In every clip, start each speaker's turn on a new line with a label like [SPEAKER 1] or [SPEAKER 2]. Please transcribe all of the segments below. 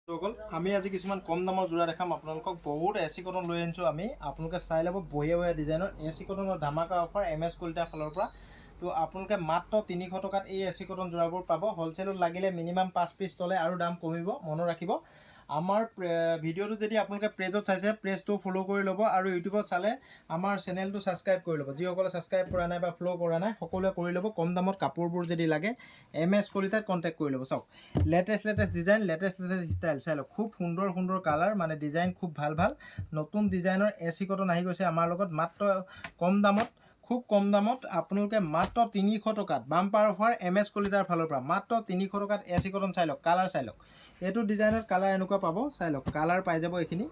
[SPEAKER 1] আমি আজি কিছুমান কম দামৰ যোৰা দেখাম আপোনালোকক। বহুত এচি কটন লৈ আনিছোঁ আমি। আপোনালোকে চাই ল'ব, বঢ়িয়া বঢ়িয়া ডিজাইনৰ এচি কটনৰ ধামাকা অফাৰ MS কলিতাৰ ফালৰ পৰা। তো আপোনালোকে মাত্ৰ 300 টকাত এই এচি কটন যোৰাবোৰ পাব। হ'লচেলত লাগিলে মিনিমাম 5 পিচ ল'লে আৰু দাম কমিব, মনত ৰাখিব। আমাৰ ভিডিঅ'টো যদি আপোনালোকে পেজত চাইছে, পেজটো ফ'ল' কৰি ল'ব আৰু ইউটিউবত চালে আমাৰ চেনেলটো ছাবস্ক্ৰাইব কৰি ল'ব। যিসকলে ছাবস্ক্ৰাইব কৰা নাই বা ফ'ল' কৰা নাই সকলোৱে কৰি ল'ব। কম দামত কাপোৰবোৰ যদি লাগে MS কলিতাত কণ্টেক্ট কৰি ল'ব। চাওক, লেটেষ্ট ডিজাইন, লেটেষ্ট ষ্টাইল চাই লওক। খুব সুন্দৰ সুন্দৰ কালাৰ, মানে ডিজাইন খুব ভাল ভাল নতুন ডিজাইনৰ এচি কটন আহি গৈছে আমাৰ লগত। মাত্ৰ কম দামত, খুব কম দামত আপোনালোকে মাত্ৰ 300 টকাত বাম্পাৰ অফাৰ MS কলিতাৰ ফালৰ পৰা মাত্ৰ 300 টকাত এচি কটন। চাই লওক, কালাৰ চাই লওক। এইটো ডিজাইনৰ কালাৰ এনেকুৱা পাব, চাই লওক। কালাৰ পাই যাব এইখিনি।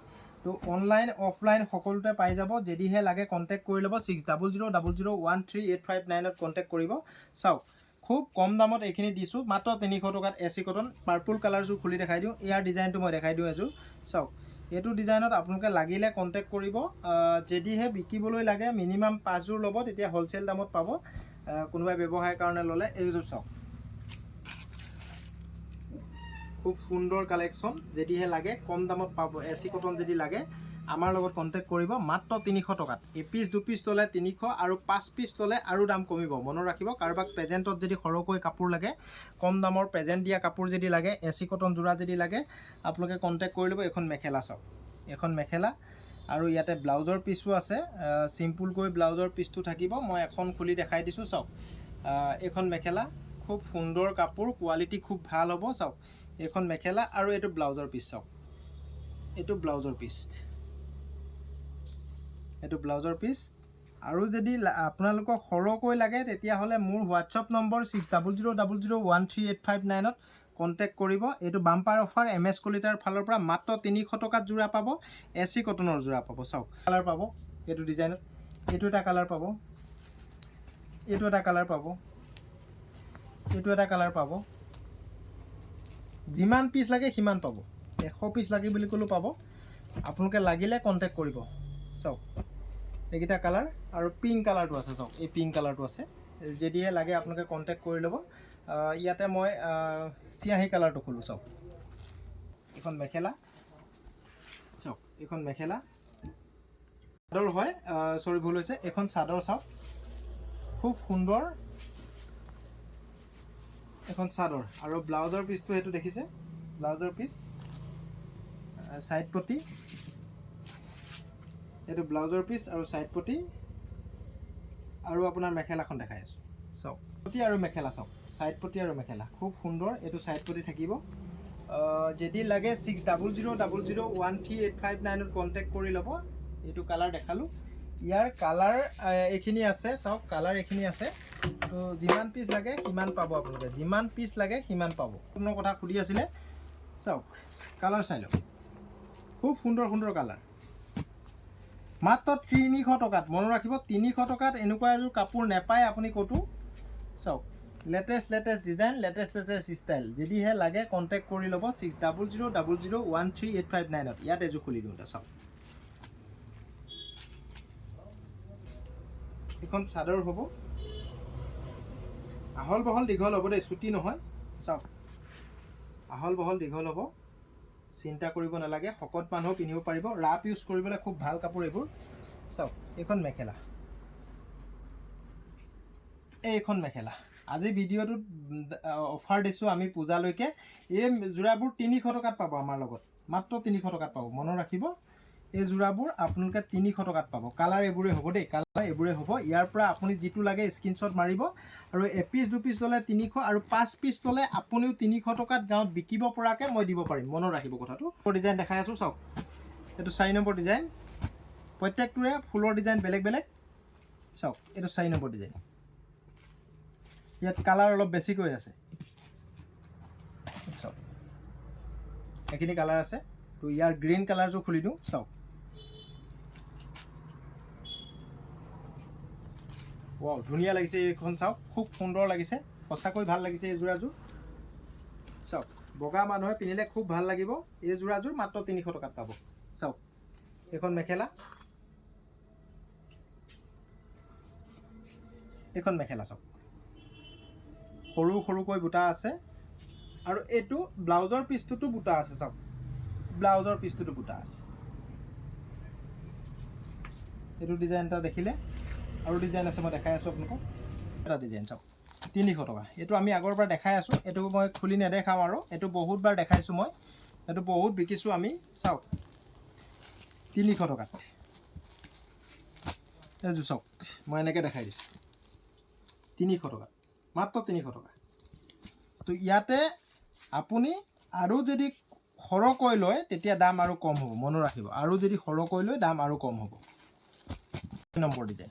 [SPEAKER 1] তো অনলাইন অফলাইন সকলোতে পাই যাব। যদিহে লাগে কণ্টেক্ট কৰি ল'ব। 600000138589ত কণ্টেক্ট কৰিব। চাওক, খুব কম দামত এইখিনি দিছোঁ মাত্ৰ 300 টকাত এচি কটন। পাৰ্পল কালাৰযোৰ খুলি দেখাই দিওঁ। ইয়াৰ ডিজাইনটো মই দেখাই দিওঁ এযোৰ। চাওক, এইটো ডিজাইনত আপোনালোকে লাগিলে কণ্টেক্ট কৰিব। যদিহে বিকিবলৈ লাগে মিনিমাম 5 যোৰ ল'ব, তেতিয়া হ'লচেল দামত পাব। কোনোবাই ব্যৱসায়ৰ কাৰণে ল'লে এইযোৰ চাওক, খুব সুন্দৰ কালেকশ্যন। যদিহে লাগে কম দামত পাব। এচি কটন যদি লাগে আমাৰ লগত কণ্টেক্ট কৰিব। মাত্ৰ 300 টকাত। এপিচ দুপিচ ল'লে 300 আৰু 5 পিচ ল'লে আৰু দাম কমিব, মনত ৰাখিব। কাৰোবাক প্ৰেজেণ্টত যদি সৰহকৈ কাপোৰ লাগে, কম দামৰ প্ৰেজেণ্ট দিয়া কাপোৰ যদি লাগে, এচি কটন যোৰা যদি লাগে, আপোনালোকে কণ্টেক্ট কৰি ল'ব। এখন মেখেলা চাওক, এখন মেখেলা আৰু ইয়াতে ব্লাউজৰ পিচো আছে। চিম্পুলকৈ ব্লাউজৰ পিচটো থাকিব। মই এখন খুলি দেখাই দিছোঁ। চাওক, এইখন মেখেলা খুব সুন্দৰ কাপোৰ, কোৱালিটি খুব ভাল হ'ব। চাওক, এইখন মেখেলা আৰু এইটো ব্লাউজৰ পিচ। চাওক, এইটো ব্লাউজৰ পিচ, এইটো ব্লাউজৰ পিচ। আৰু যদি আপোনালোকক সৰহকৈ লাগে তেতিয়াহ'লে মোৰ হোৱাটছআপ নম্বৰ 600000138589ত কণ্টেক্ট কৰিব। এইটো বাম্পাৰ অফাৰ MS কলিতাৰ ফালৰ পৰা মাত্ৰ 300 টকাত যোৰা পাব। এচি কটনৰ যোৰা পাব। চাওক, কালাৰ পাব এইটো ডিজাইনত। এইটো এটা কালাৰ পাব, এইটো এটা কালাৰ পাব, এইটো এটা কালাৰ পাব। যিমান পিচ লাগে সিমান পাব। 100 পিচ লাগে বুলি ক'লেও পাব। আপোনালোকে লাগিলে কণ্টেক্ট কৰিব। চাওক, এইকেইটা কালাৰ আৰু পিংক কালাৰটো আছে। চাওক, এই পিংক কালাৰটো আছে। যদিহে লাগে আপোনালোকে কণ্টেক্ট কৰি ল'ব। ইয়াতে মই চিয়াহী কালাৰটো খোলোঁ। চাওক, এইখন মেখেলা। চাওক, এইখন মেখেলা চাদৰ হয়, চৰি ভুল হৈছে, এইখন চাদৰ। চাওক, খুব সুন্দৰ এখন চাদৰ। আৰু ব্লাউজৰ পিচটো সেইটো দেখিছে, ব্লাউজৰ পিচ, ছাইড পটি, এইটো ব্লাউজৰ পিচ আৰু ছাইড পটি। আৰু আপোনাৰ মেখেলাখন দেখাই আছোঁ। চাওক, পটি আৰু মেখেলা। চাওক, ছাইড পটি আৰু মেখেলা খুব সুন্দৰ। এইটো ছাইড পটি থাকিব। যদি লাগে 600000138589ত কণ্টেক্ট কৰি ল'ব। এইটো কালাৰ দেখালোঁ। ইয়াৰ কালাৰ এইখিনি আছে। চাওক, কালাৰ এইখিনি আছে। তো যিমান পিচ লাগে সিমান পাব। আপোনালোকে যিমান পিচ লাগে সিমান পাব। কোনো কথা সুধি আছিলে। চাওক, কালাৰ চাই লওক, খুব সুন্দৰ সুন্দৰ কালাৰ। মাত্ৰ 300 টকাত, মনত ৰাখিব। 300 টকাত এনেকুৱা এযোৰ কাপোৰ নেপায় আপুনি ক'তো। চাওক, লেটেষ্ট ডিজাইন, লেটেষ্ট ষ্টাইল। যদিহে লাগে কণ্টেক্ট কৰি ল'ব। 600000138589ত। ইয়াত এযোৰ খুলি দিওঁ এটা। চাওক, এইখন চাদৰ হ'ব। আহল বহল দীঘল হ'ব দেই, ছুটি নহয়। চাওক, আহল বহল দীঘল হ'ব, চিন্তা কৰিব নালাগে। শকত মানুহেও পিন্ধিব পাৰিব। ৰাফ ইউজ কৰিবলৈ খুব ভাল কাপোৰ এইবোৰ। চাওক, এইখন মেখেলা, এইখন মেখেলা। আজি ভিডিঅ'টোত অফাৰ দিছোঁ আমি পূজালৈকে। এই যোৰাবোৰ 300 টকাত পাব আমাৰ লগত, মাত্ৰ 300 টকাত পাব। মনত ৰাখিব, এই যোৰাবোৰ আপোনালোকে 300 টকাত পাব। কালাৰ এইবোৰে হ'ব দেই, কালাৰ এইবোৰে হ'ব। ইয়াৰ পৰা আপুনি যিটো লাগে স্ক্ৰীনশ্বট মাৰিব। আৰু এপিচ দুপিচ ল'লে 300 আৰু 5 পিচ ল'লে আপুনিও 300 টকাত গাঁৱত বিকিব পৰাকৈ মই দিব পাৰিম। মনত ৰাখিব কথাটো। ডিজাইন দেখাই আছোঁ। চাওক, এইটো 4 নম্বৰ ডিজাইন। প্ৰত্যেকটোৰে ফুলৰ ডিজাইন বেলেগ বেলেগ। চাওক, এইটো 4 নম্বৰ ডিজাইন। ইয়াত কালাৰ অলপ বেছিকৈ আছে। চাওক, এইখিনি কালাৰ আছে। তো ইয়াৰ গ্ৰীণ কালাৰযোৰ খুলি দিওঁ। চাওক, ৱাও, ধুনীয়া লাগিছে এইখন। চাওক, খুব সুন্দৰ লাগিছে, সঁচাকৈ ভাল লাগিছে এই যোৰাযোৰ। চাওক, বগা মানুহে পিন্ধিলে খুব ভাল লাগিব। এই যোৰাযোৰ মাত্ৰ 300 টকাত পাব। চাওক, এইখন মেখেলা, এইখন মেখেলা। চাওক, সৰু সৰুকৈ বুটা আছে। আৰু এইটো ব্লাউজৰ পিচটোতো বুটা আছে। চাওক, ব্লাউজৰ পিছটোতো বুটা আছে এইটো ডিজাইন এটা দেখিলে আৰু ডিজাইন আছে মই দেখাই আছোঁ আপোনালোকক এটা ডিজাইন চাওক 300 টকা এইটো আমি আগৰ পৰা দেখাই আছোঁ এইটো মই খুলি নেদেখাম আৰু এইটো বহুতবাৰ দেখাইছোঁ মই এইটো বহুত বিকিছোঁ আমি চাওক 300 টকাত এইযোৰ চাওক মই এনেকৈ দেখাই দিছোঁ 300 টকা মাত্ৰ 300 টকা তো ইয়াতে আপুনি আৰু যদি সৰহকৈ লয় তেতিয়া দাম আৰু কম হ'ব মনত ৰাখিব আৰু যদি সৰহকৈ লয় দাম আৰু কম হ'ব নম্বৰ ডিজাইন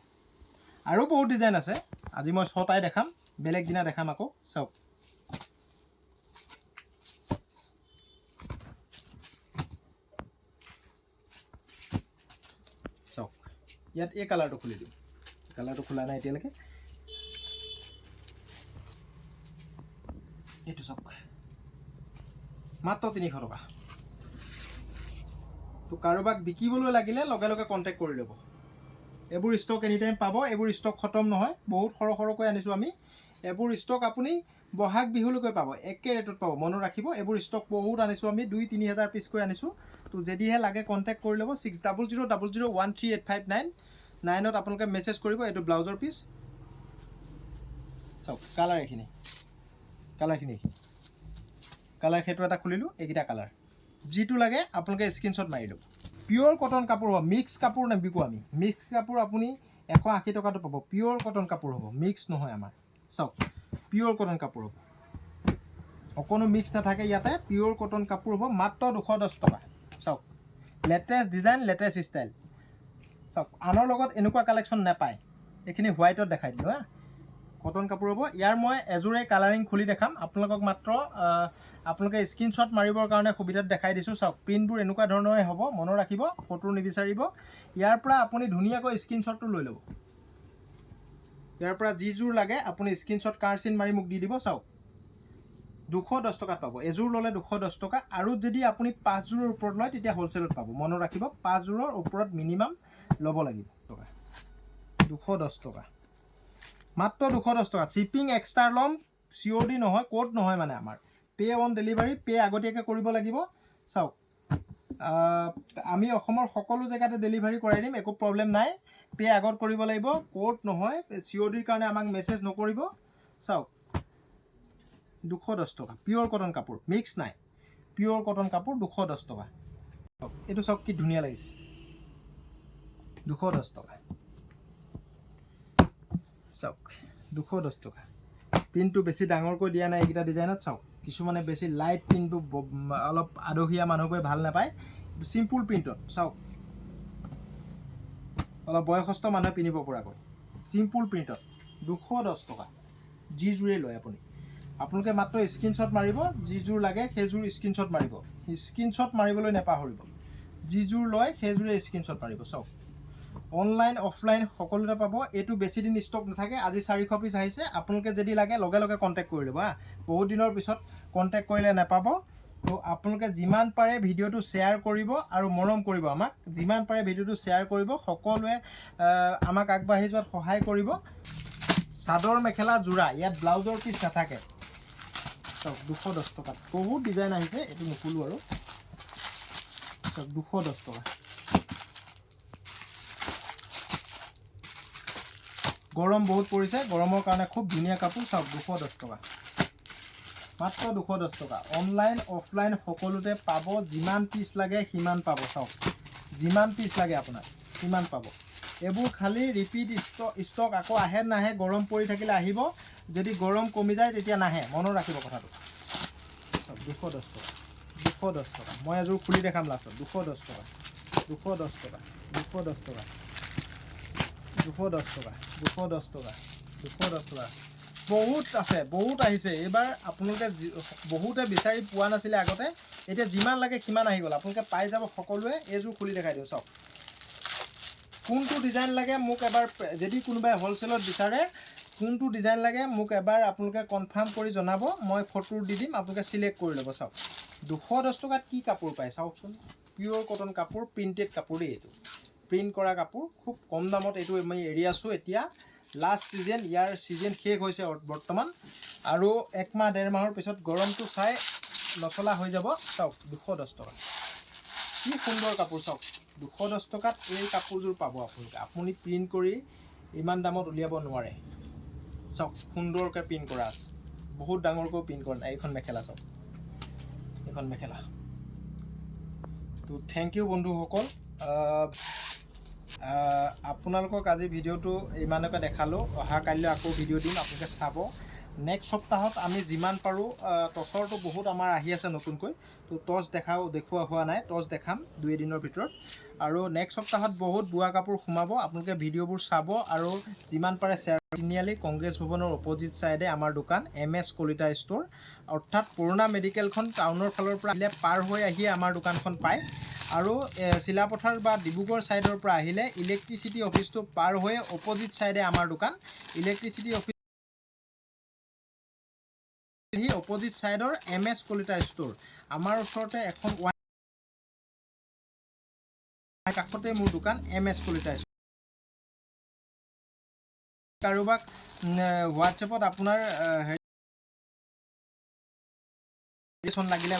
[SPEAKER 1] আৰু বহুত ডিজাইন আছে আজি মই 6টাই দেখাম বেলেগ দিনা দেখাম আকৌ চাওক চাওক ইয়াত এই কালাৰটো খুলি দিওঁ কালাৰটো খোলা নাই এতিয়ালৈকে এইটো চাওক মাত্ৰ 300 টকা তো কাৰোবাক বিকিবলৈ লাগিলে লগে লগে কণ্টেক্ট কৰি ল'ব এইবোৰ ষ্টক এনি টাইম পাব এইবোৰ ষ্টক খতম নহয় বহুত সৰহকৈ আনিছোঁ আমি এইবোৰ ষ্টক আপুনি বহাগ বিহুলৈকে পাব একে ৰেটত পাব মনত ৰাখিব এইবোৰ ষ্টক বহুত আনিছোঁ আমি 2-3 হাজাৰ পিছকৈ আনিছোঁ তো যদিহে লাগে কণ্টেক্ট কৰি ল'ব 6000013859 9ত আপোনালোকে মেছেজ কৰিব এইটো ব্লাউজৰ পিচ চাওক কালাৰ এইখিনি কালাৰখিনি কালাৰ সেইটো এটা খুলিলোঁ এইকেইটা কালাৰ যিটো লাগে আপোনালোকে স্ক্ৰীনশ্বট মাৰি ল'ব পিয়'ৰ কটন কাপোৰ হ'ব মিক্স কাপোৰ নিবিকো আমি মিক্স কাপোৰ আপুনি 180 টকাটো পাব পিয়'ৰ কটন কাপোৰ হ'ব মিক্স নহয় আমাৰ চাওক পিয়'ৰ কটন কাপোৰ হ'ব অকণো মিক্স নাথাকে ইয়াতে পিয়'ৰ কটন কাপোৰ হ'ব মাত্ৰ 210 টকা চাওক লেটেষ্ট ডিজাইন লেটেষ্ট ষ্টাইল চাওক আনৰ লগত এনেকুৱা কালেকশ্যন নাপায় এইখিনি হোৱাইটত দেখাই দিলোঁ হা কটন কাপোৰ হ'ব ইয়াৰ মই এযোৰে কালাৰিং খুলি দেখাম আপোনালোকক মাত্ৰ আপোনালোকে স্ক্ৰীনশ্বট মাৰিবৰ কাৰণে সুবিধাত দেখাই দিছোঁ চাওক প্ৰিণ্টবোৰ এনেকুৱা ধৰণৰে হ'ব মনত ৰাখিব ফটো নিবিচাৰিব ইয়াৰ পৰা আপুনি ধুনীয়াকৈ স্ক্ৰীনশ্বটটো লৈ ল'ব ইয়াৰ পৰা যিযোৰ লাগে আপুনি স্ক্ৰীনশ্বট কাৰ চিন মাৰি মোক দি দিব চাওক 210 টকাত পাব এযোৰ ল'লে 210 টকা আৰু যদি আপুনি 5 যোৰৰ ওপৰত লয় তেতিয়া হোলচেলত পাব মনত ৰাখিব 5 যোৰৰ ওপৰত মিনিমাম ল'ব লাগিব টকা 210 টকা মাত্ৰ 210 টকা শ্বিপিং এক্সট্ৰা ল'ম COD নহয় কোড নহয় মানে আমাৰ পে অন ডেলিভাৰী পে আগতীয়াকৈ কৰিব লাগিব চাওক আমি অসমৰ সকলো জেগাতে ডেলিভাৰী কৰাই দিম একো প্ৰব্লেম নাই পে আগত কৰিব লাগিব কোড নহয় CODৰ কাৰণে আমাক মেছেজ নকৰিব চাওক 210 টকা পিয়'ৰ কটন কাপোৰ মিক্স নাই পিয়'ৰ কটন কাপোৰ 210 টকা এইটো চাওক কি ধুনীয়া লাগিছে 210 টকা চাওক 210 টকা প্ৰিণ্টটো বেছি ডাঙৰকৈ দিয়া নাই এইকেইটা ডিজাইনত চাওক কিছুমানে বেছি লাইট প্ৰিণ্টটো অলপ আদহীয়া মানুহবোৰে ভাল নাপায় এইটো চিম্পুল প্ৰিণ্টত চাওক অলপ বয়সস্থ মানুহে পিন্ধিব পৰাকৈ চিম্পুল প্ৰিণ্টত 210 টকা যিযোৰে লয় আপুনি আপোনালোকে মাত্ৰ স্ক্ৰীনশ্বট মাৰিব যিযোৰ লাগে সেইযোৰ স্ক্ৰীনশ্বট মাৰিব স্ক্ৰীনশ্বট মাৰিবলৈ নাপাহৰিব যিযোৰ লয় সেইযোৰে স্ক্ৰীনশ্বট মাৰিব চাওক অনলাইন অফলাইন সকলোতে পাব এইটো বেছি দিন ষ্টক নাথাকে আজি 400 পিছ আহিছে আপোনালোকে যদি লাগে লগে লগে কণ্টেক্ট কৰি ল'ব বহুত দিনৰ পিছত কণ্টেক্ট কৰিলে নাপাব তো আপোনালোকে যিমান পাৰে ভিডিঅ'টো শ্বেয়াৰ কৰিব আৰু মৰম কৰিব আমাক যিমান পাৰে ভিডিঅ'টো শ্বেয়াৰ কৰিব সকলোৱে আমাক আগবাঢ়ি যোৱাত সহায় কৰিব চাদৰ মেখেলা যোৰা ইয়াত ব্লাউজৰ পিচ নাথাকে চাওক 210 টকাত বহুত ডিজাইন আহিছে এইটো নুখুলোঁ আৰু চাওক 210 টকা গৰম বহুত পৰিছে গৰমৰ কাৰণে খুব ধুনীয়া কাপোৰ চাওক 210 টকা মাত্ৰ 210 টকা অনলাইন অফলাইন সকলোতে পাব যিমান পিচ লাগে সিমান পাব চাওক যিমান পিচ লাগে আপোনাক সিমান পাব এইবোৰ খালি ৰিপিট ষ্টক আকৌ আহে নাহে গৰম পৰি থাকিলে আহিব যদি গৰম কমি যায় তেতিয়া নাহে মনত ৰাখিব কথাটো চাওক 210 টকা 210 টকা মই এযোৰ খুলি দেখাম লাষ্টত 210 টকা 210 টকা 210 টকা 210 টকা 210 টকা 210 টকা বহুত আছে বহুত আহিছে এইবাৰ আপোনালোকে বহুতে বিচাৰি পোৱা নাছিলে আগতে এতিয়া যিমান লাগে সিমান আহি গ'ল আপোনালোকে পাই যাব সকলোৱে এইযোৰ খুলি দেখাই দিওঁ চাওক কোনটো ডিজাইন লাগে মোক এবাৰ যদি কোনোবাই হোলচেলত বিচাৰে কোনটো ডিজাইন লাগে মোক এবাৰ আপোনালোকে কনফাৰ্ম কৰি জনাব মই ফটো দি দিম আপোনালোকে সিলেক্ট কৰি ল'ব চাওক 210 টকাত কি কাপোৰ পায় চাওকচোন পিয়'ৰ কটন কাপোৰ প্ৰিণ্টেড কাপোৰ এইটো প্ৰিণ্ট কৰা কাপোৰ খুব কম দামত এইটো আমি এৰি আছোঁ এতিয়া লাষ্ট সিজন ইয়াৰ সিজন শেষ হৈছে বৰ্তমান আৰু 1 মাহ 1.5 মাহৰ পিছত গৰমটো চাই নচলা হৈ যাব চাওক 210 টকা কি সুন্দৰ কাপোৰ চাওক 210 টকাত এই কাপোৰযোৰ পাব আপোনালোকে আপুনি প্ৰিণ্ট কৰি ইমান দামত উলিয়াব নোৱাৰে চাওক সুন্দৰকৈ প্ৰিণ্ট কৰা আছে বহুত ডাঙৰকৈ প্ৰিণ্ট কৰা নাই এইখন মেখেলা চাওক এইখন মেখেলা তো থেংক ইউ বন্ধুসকল আপোনালোকক আজি ভিডিঅ'টো ইমানকৈ দেখালোঁ অহা কাইলৈ আকৌ ভিডিঅ' দিম আপোনালোকে চাব নেক্সট সপ্তাহত আমি যিমান পাৰোঁ টচৰটো বহুত আমাৰ আহি আছে নতুনকৈ তো টচ দেখুওৱা হোৱা নাই টচ দেখাম 2 দিনৰ ভিতৰত আৰু নেক্সট সপ্তাহত বহুত বোৱা কাপোৰ সোমাব আপোনালোকে ভিডিঅ'বোৰ চাব আৰু যিমান পাৰে শ্বেয়াৰ তিনিআলি কংগ্ৰেছ ভৱনৰ অপজিট ছাইডে আমাৰ দোকান MS কলিতা ষ্ট'ৰ অৰ্থাৎ পুৰণা মেডিকেলখন টাউনৰ ফালৰ পৰা আহিলে পাৰ হৈ আহিয়ে আমাৰ দোকানখন পায় আৰু চিলাপথাৰ বা ডিব্ৰুগড় ছাইডৰ পৰা আহিলে ইলেক্ট্ৰিচিটি অফিচটো পাৰ হৈ অপজিট ছাইডে আমাৰ দোকান ইলেক্ট্ৰিচিটি অফিচ অপজিট ছাইডৰ MS কলিতা ষ্ট'ৰ আমাৰ ওচৰতে এখন কাষতে মোৰ দোকান MS কলিতা ষ্ট'ৰ কাৰোবাক হোৱাটছএপত আপোনাৰ লাগিলে